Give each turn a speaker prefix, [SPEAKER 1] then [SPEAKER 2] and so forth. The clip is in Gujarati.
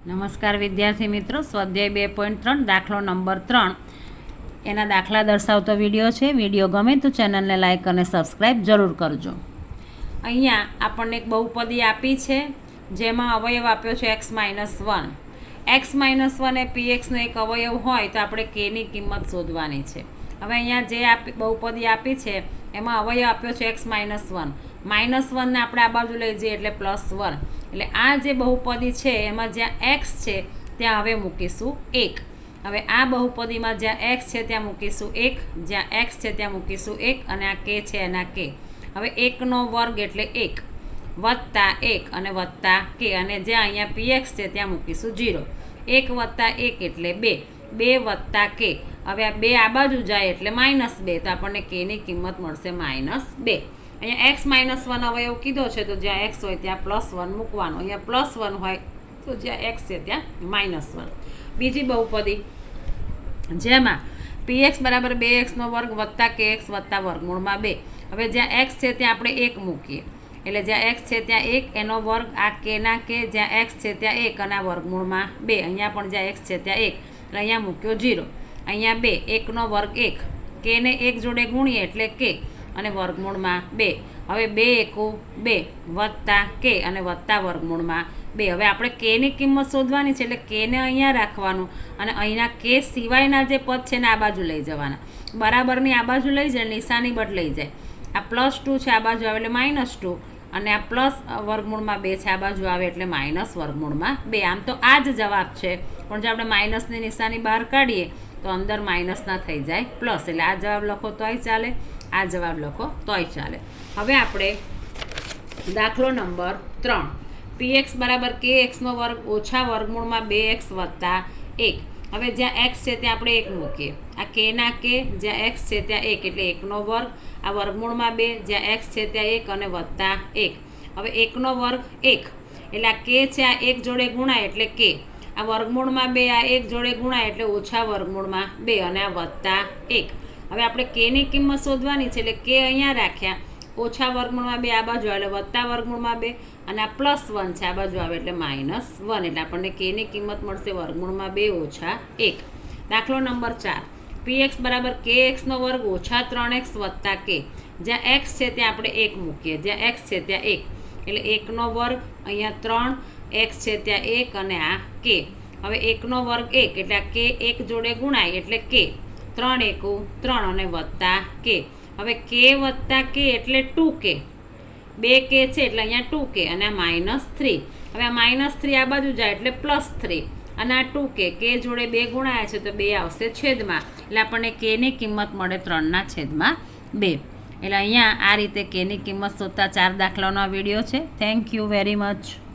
[SPEAKER 1] નમસ્કાર વિદ્યાર્થી મિત્રો, સ્વાધ્યાય 2.3 દાખલો નંબર 3 એના દાખલા દર્શાવતો વિડીયો છે. વિડીયો ગમે તો ચેનલને લાઇક અને સબસ્ક્રાઈબ જરૂર કરજો. અહીંયા આપણને એક બહુપદી આપી છે જેમાં અવયવ આપ્યો છે x-1. x-1 એ pxનો એક અવયવ હોય તો આપણે kની કિંમત શોધવાની છે. હવે અહીંયા જે બહુપદી આપી છે એમાં અવયવ આપ્યો છે x-1. -1ને આપણે આ બાજુ લઈ જઈએ એટલે +1. એટલે આ જે બહુપદી છે એમાં જ્યાં x છે ત્યાં હવે મૂકીશું 1. હવે આ બહુપદીમાં જ્યાં x છે ત્યાં મૂકીશું 1, જ્યાં x છે ત્યાં મૂકીશું 1 અને આ k છે એના k. હવે 1નો વર્ગ એટલે 1 વત્તા 1 અને વત્તા k, અને જ્યાં અહીંયા px છે ત્યાં મૂકીશું 0. 1 વત્તા 1 એટલે 2, 2 વત્તા k. હવે આ 2 આ બાજુ જાય એટલે -2, તો આપણને kની કિંમત મળશે -2. અહીંયા x-1 અવયવ કીધો છે તો જ્યાં x હોય ત્યાં +1 મૂકવાનો. અહીંયા +1 હોય તો જ્યાં x છે ત્યાં -1. બીજી બહુપદી જેમાં px બરાબર 2x નો વર્ગ વત્તા kx વત્તા વર્ગમૂળમાં 2. હવે જ્યાં x છે ત્યાં આપણે 1 મૂકીએ એટલે જ્યાં x છે ત્યાં 1 એનો વર્ગ, આ k ના k, જ્યાં x છે ત્યાં 1 અને આ વર્ગમૂળમાં 2. અહીંયા પણ જ્યાં x છે ત્યાં 1 એટલે અહીંયા મૂક્યો 0. અહીંયા 2, 1નો વર્ગ 1, k ને 1 જોડે ગુણીએ એટલે k અને વર્ગમૂળમાં 2. હવે 2 × 2 વત્તા k અને વત્તા વર્ગમૂળમાં 2. હવે આપણે kની કિંમત શોધવાની છે એટલે kને અહીંયા રાખવાનું અને અહીંના k સિવાયના જે પદ છે ને આ બાજુ લઈ જવાના. બરાબરની આ બાજુ લઈ જાય, નિશાની બદલાઈ જાય. આ +2 છે આ બાજુ આવે એટલે -2 અને આ પ્લસ વર્ગમૂળમાં 2 છે આ બાજુ આવે એટલે માઇનસ વર્ગમૂળમાં 2. આમ તો આ જ જવાબ છે, પણ જો આપણે માઇનસની નિશાની બહાર કાઢીએ તો અંદર માઇનસના થઈ જાય પ્લસ. એટલે આ જવાબ લખો તોય ચાલે, આ જવાબ લખો તોય ચાલે. હવે આપણે દાખલો નંબર 3, px બરાબર kx નો વર્ગ ઓછા વર્ગમૂળમાં 2x વત્તા 1. હવે જ્યાં x છે ત્યાં આપણે 1 મૂકીએ, આ k ના k, જ્યાં x છે ત્યાં 1 એટલે 1નો વર્ગ, આ વર્ગમૂળમાં 2, જ્યાં x છે ત્યાં 1 અને વત્તા 1. હવે 1નો વર્ગ 1 એટલે આ k છે આ 1 જોડે ગુણાય એટલે k, આ વર્ગમૂળમાં 2 આ 1 જોડે ગુણાય એટલે ઓછા વર્ગમૂળમાં 2 અને આ વત્તા 1. હવે આપણે kની કિંમત શોધવાની છે એટલે k અહીંયા રાખ્યા, ઓછા વર્ગમૂળમાં 2 આ બાજુ આવે એટલે વત્તા વર્ગમૂળમાં 2 અને આ +1 છે આ બાજુ આવે એટલે -1. એટલે આપણને kની કિંમત મળશે વર્ગમૂળમાં 2 ઓછા 1. દાખલો નંબર 4, px બરાબર kx નો વર્ગ ઓછા 3x વત્તા k. જ્યાં x છે ત્યાં આપણે 1 મૂકીએ, જ્યાં x છે ત્યાં 1 એટલે 1નો વર્ગ, અહીંયા 3, x છે ત્યાં 1 અને આ k. હવે 1નો વર્ગ 1 એટલે આ k 1 જોડે ગુણાય એટલે k, 3 × 3 અને વત્તા k. હવે k વત્તા k એટલે 2k, 2k છે એટલે અહીંયા 2k અને આ -3. હવે આ -3 આ બાજુ જાય એટલે +3 અને આ 2k, k જોડે 2 ગુણાયા છે તો 2 આવશે છેદમાં, એટલે આપણને kની કિંમત મળે 3/2. એટલે અહીંયા આ રીતે kની કિંમત શોધતા 4 દાખલાનો વિડીયો છે. Thank you very much.